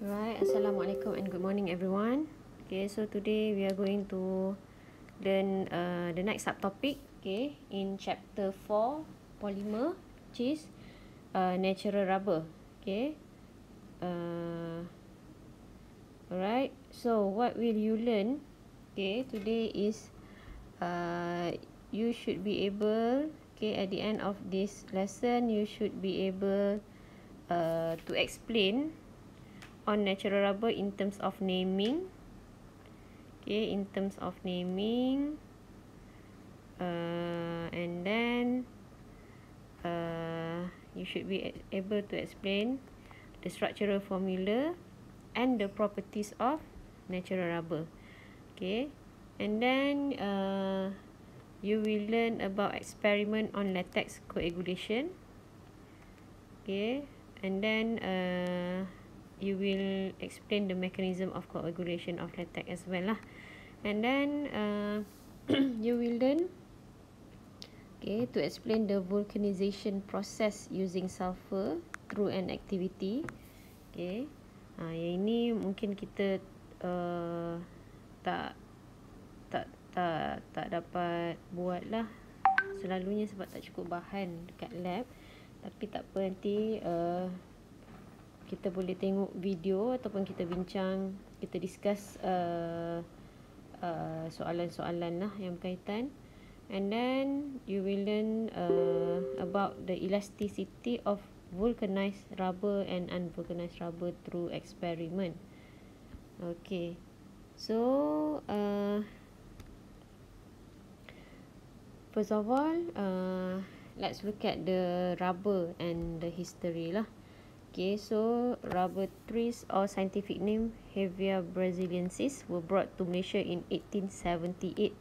Right, Assalamualaikum and good morning everyone. Okay, so today we are going to learn the next subtopic, okay, in chapter 4, polymer, which is natural rubber. Okay. Alright, so what will you learn? Okay, today is you should be able, okay, at the end of this lesson you should be able to explain on natural rubber in terms of naming. Okay, in terms of naming, and then you should be able to explain the structural formula and the properties of natural rubber. Okay, and then you will learn about experiment on latex coagulation. Okay, and then you will explain the mechanism of coagulation of latex as well lah. And then you will learn, okay, to explain the vulcanization process using sulfur through an activity. Okay, yang ini mungkin kita tak dapat buat lah selalunya sebab tak cukup bahan dekat lab. Tapi tak apa, nanti kita boleh tengok video ataupun kita bincang, kita discuss soalan-soalan lah yang berkaitan. And then you will learn about the elasticity of vulcanized rubber and unvulcanized rubber through experiment. Okay, so first of all, let's look at the rubber and the history lah. Okay, so rubber trees, or scientific name Hevea brasiliensis, were brought to Malaysia in 1878.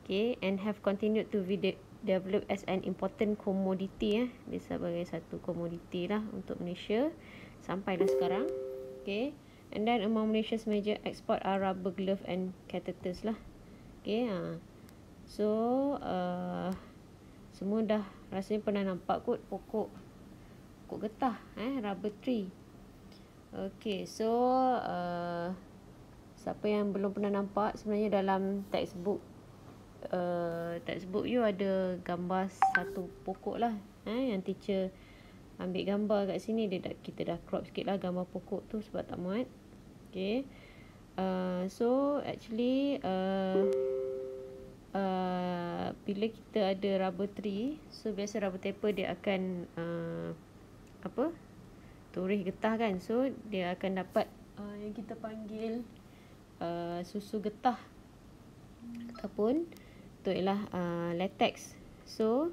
Okay, and have continued to be developed as an important commodity. Dia sebagai satu komoditi lah untuk Malaysia sampailah sekarang. Okay, and then among Malaysia's major export are rubber glove and catheters lah. Okay, so semua dah rasanya pernah nampak kot pokok getah, rubber tree. Okay, so siapa yang belum pernah nampak, sebenarnya dalam textbook you ada gambar satu pokok lah, yang teacher ambil gambar kat sini. Kita dah crop sikit lah gambar pokok tu sebab tak muat. Okay, so actually bila kita ada rubber tree, so biasa rubber taper dia akan toreh getah kan. So dia akan dapat yang kita panggil susu getah ataupun itu ialah latex. So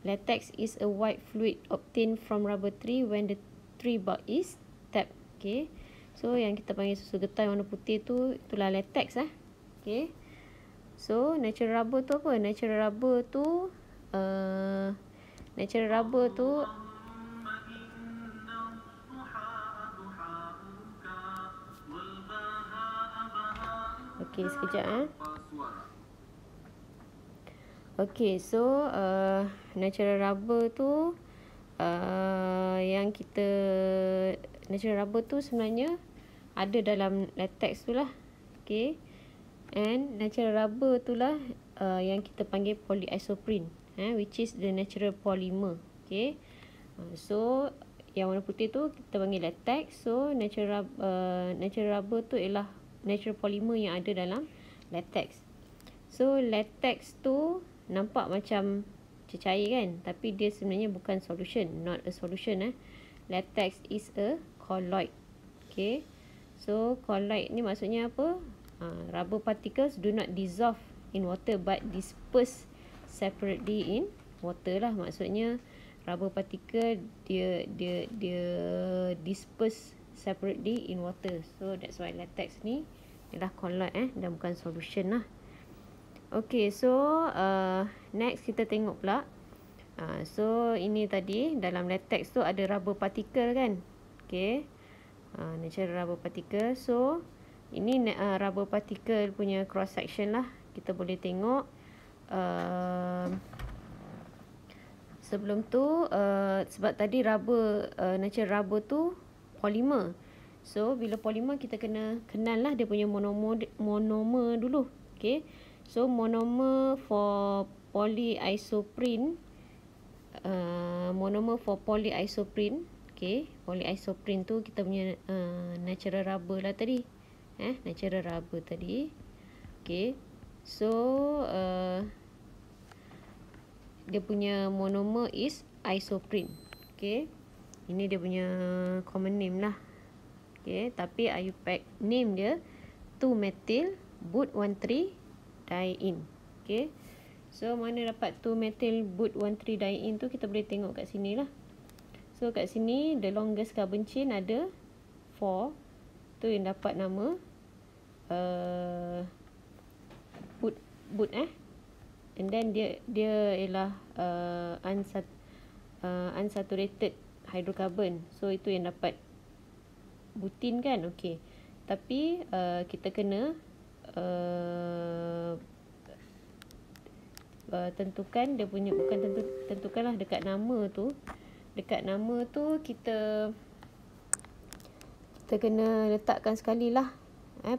latex is a white fluid obtained from rubber tree when the tree bark is tapped. Okay, so yang kita panggil susu getah yang warna putih tu, itulah latex lah. Okay, so natural rubber tu apa? Natural rubber tu okay, sekejap Okay, so natural rubber tu natural rubber tu sebenarnya ada dalam latex tu lah. Okay, and natural rubber tu lah yang kita panggil polyisoprene, which is the natural polymer. Okay, so yang warna putih tu kita panggil latex. So natural rubber tu ialah natural polymer yang ada dalam latex. So latex tu nampak macam cecair kan, tapi dia sebenarnya bukan solution, not a solution. Latex is a colloid. Okay, so colloid ni maksudnya apa? Rubber particles do not dissolve in water but disperse separately in water lah. Maksudnya rubber particle dia disperse separately in water. So that's why latex ni ialah colloid dan bukan solution lah. Okay, so next kita tengok pula. So ini tadi dalam latex tu ada rubber particle kan. Okay, natural rubber particle. So ini rubber particle punya cross section lah. Kita boleh tengok. Sebelum tu sebab tadi natural rubber tu polymer. So bila polimer kita kena kenal lah dia punya monomer dulu. Okay. So monomer for polyisoprene, okay, polyisoprene tu kita punya natural rubber lah tadi. Natural rubber tadi. Okay. So dia punya monomer is isoprene. Okay. Ini dia punya common name lah. Okay, tapi IUPAC name dia 2-methyl but 1,3-diene. Okay. So mana dapat 2-methyl but 1,3-diene tu kita boleh tengok kat sini lah. So kat sini the longest carbon chain ada 4. Tu yang dapat nama but and then dia ialah unsaturated hydrocarbon. So itu yang dapat butin kan. Okey. Tapi kita kena tentukan dia punya, bukan tentukanlah dekat nama tu. Dekat nama tu kita kena letakkan sekali lah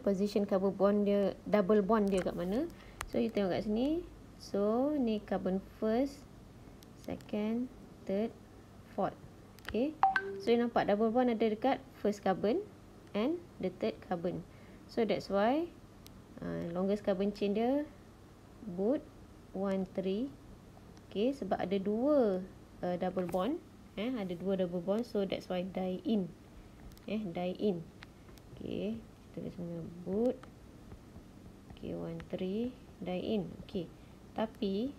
position carbon bond dia, double bond dia kat mana. So you tengok kat sini. So ni carbon first, second, third, fourth. Okay. So you nampak double bond ada dekat first carbon and the third carbon. So that's why longest carbon chain dia but 1,3. Okay, sebab ada dua double bond. Ada dua double bond. So that's why diene. Diene. Okay, kita tulis semua but. Okay, 1,3 diene. Okay. Tapi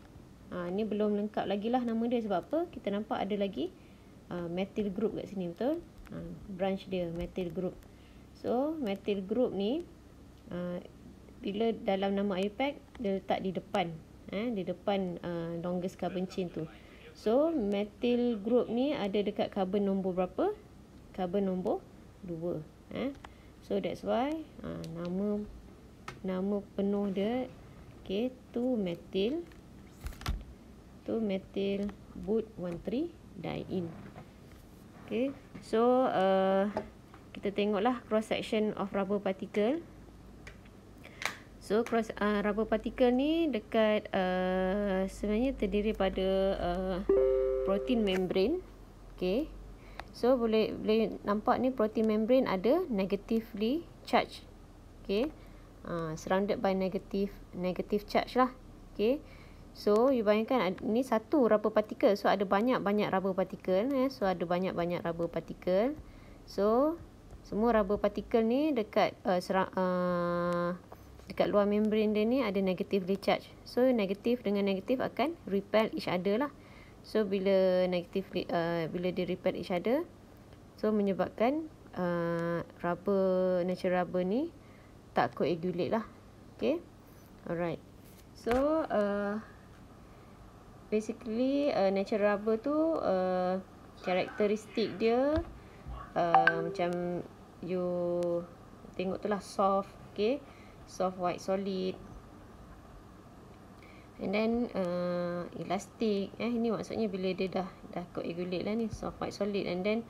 ni belum lengkap lagi lah nama dia. Sebab apa? Kita nampak ada lagi methyl group kat sini, betul? Branch dia methyl group. So methyl group ni bila dalam nama IUPAC dia letak di depan, di depan longest carbon chain tu. So methyl group ni ada dekat carbon nombor berapa? Carbon nombor 2. So that's why nama penuh dia, okay, 2-methyl but 1,3-diene. Okay, so kita tengoklah cross section of rubber particle. So rubber particle ni dekat sebenarnya terdiri pada protein membrane. Okay, so boleh nampak ni protein membrane ada negatively charged. Okay, surrounded by negative charge lah. Okay. So you bayangkan ni satu rubber particle. So ada banyak-banyak rubber particle. So ada banyak-banyak rubber particle. So semua rubber particle ni dekat dekat luar membrane dia ni ada negatively charged. So negatif dengan negatif akan repel each other lah. So bila bila dia repel each other, so menyebabkan natural rubber ni tak coagulate lah. Okay. Alright. So basically natural rubber tu karakteristik dia macam you tengok tu lah, soft. Okay, soft white solid, and then elastic. Ini maksudnya bila dia dah coagulate lah ni, soft white solid, and then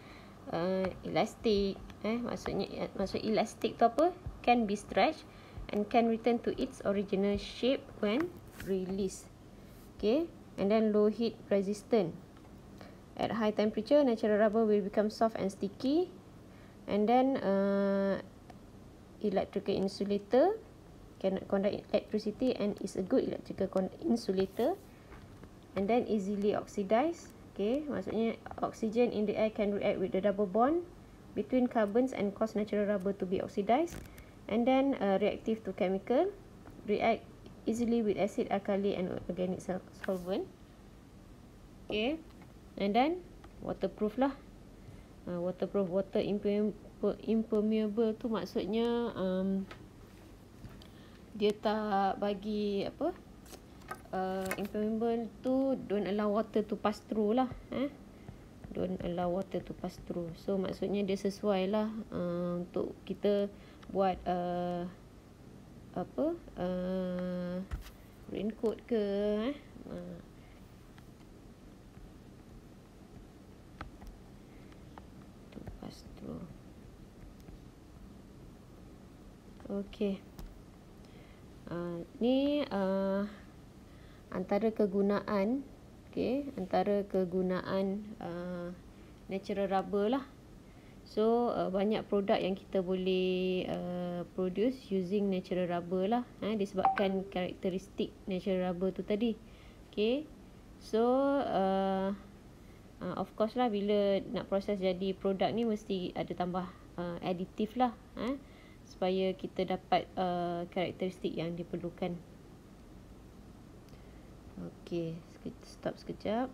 elastic. Maksud elastic tu apa? Can be stretched and can return to its original shape when released. Okay. And then low heat resistant. At high temperature, natural rubber will become soft and sticky. And then electrical insulator, can conduct electricity and is a good electrical insulator. And then easily oxidized. Okay, maksudnya oxygen in the air can react with the double bond between carbons and cause natural rubber to be oxidized. And then reactive to chemical, react easily with acid, alkali and organic solvent. Okay, and then waterproof lah. Waterproof, water impermeable tu maksudnya dia tak bagi apa, impermeable tu don't allow water to pass through lah. Don't allow water to pass through. So maksudnya dia sesuai lah untuk kita buat raincoat ke to pass through. Okey. Ni antara kegunaan, antara kegunaan natural rubber lah. So banyak produk yang kita boleh produce using natural rubber lah, disebabkan karakteristik natural rubber tu tadi. Okay, so of course lah, bila nak proses jadi produk ni mesti ada tambah additif lah, supaya kita dapat karakteristik yang diperlukan. Okay, stop sekejap.